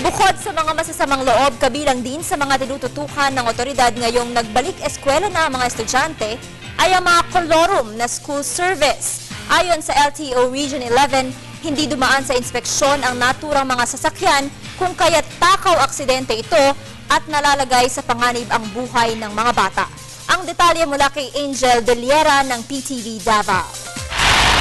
Bukod sa mga masasamang loob, kabilang din sa mga tinututukan ng otoridad ngayong nagbalik eskwela na ang mga estudyante ay ang mga kolorum na school service. Ayon sa LTO Region 11, hindi dumaan sa inspeksyon ang naturang mga sasakyan kung kaya't takaw aksidente ito at nalalagay sa panganib ang buhay ng mga bata. Ang detalye mula kay Angel De Liera ng PTV Davao.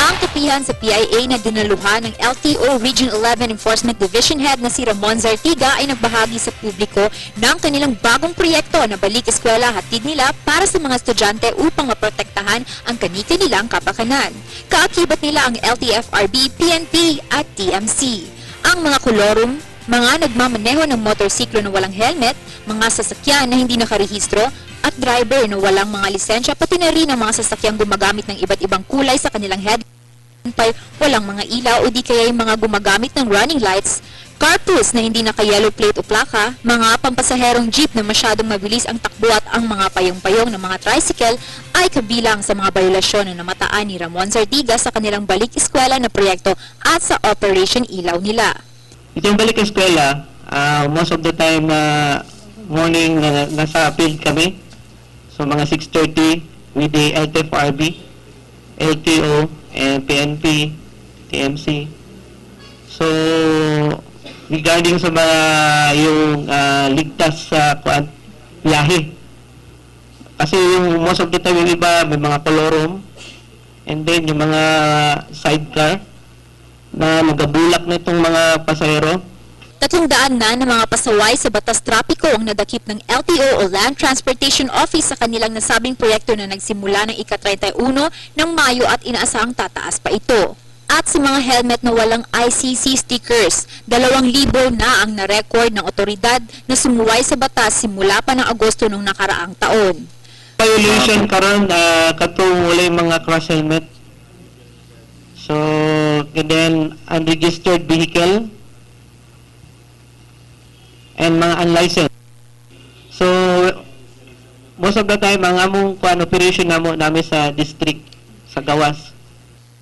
Ang tupihan sa PIA na dinaluhan ng LTO Region 11 Enforcement Division Head na si Ramon Zartiga ay nagbahagi sa publiko ng kanilang bagong proyekto na balik eskwela hatid nila para sa mga estudyante upang maprotektahan ang kani-kanilang kapakanan. Kaakibat nila ang LTFRB, PNP at TMC. Ang mga kolorum, mga nagmamaneho ng motorsiklo na walang helmet, mga sasakyan na hindi nakarehistro, at driver na walang mga lisensya, pati na rin ang mga sasakyang gumagamit ng iba't ibang kulay sa kanilang head, walang mga ilaw o di kaya yung mga gumagamit ng running lights, carpools na hindi naka-yellow plate o plaka, mga pampasaherong jeep na masyadong mabilis ang takbo at ang mga payong-payong ng mga tricycle ay kabilang sa mga bayolasyon na namataan ni Ramon Zartiga sa kanilang balik eskwela na proyekto at sa Operation Ilaw nila. Itong balik eskwela, most of the time morning nasa field kami. So mga 6:30 with the LTFRB, LTO, and PNP, TMC. So regarding sa mga yung ligtas sa biyahe. Kasi yung most of the time yung iba may mga kolorum and then yung mga sidecar na nagabulak na itong mga pasahero. 300 na ng mga pasaway sa batas trapiko ang nadakip ng LTO o Land Transportation Office sa kanilang nasabing proyekto na nagsimula ng ika-31 ng Mayo at inaasahang tataas pa ito. At sa mga helmet na walang ICC stickers, 2,000 na ang na-record ng otoridad na sumuway sa batas simula pa ng Agosto ng nakaraang taon. Violation karon katong wala yung mga crash helmet. So, and then unregistered vehicle and mga unlicensed. So, most of the time, ang among operation namin sa district, sa Gawas.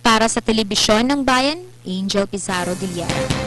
Para sa Telebisyon ng Bayan, Angel Pizarro de Liera.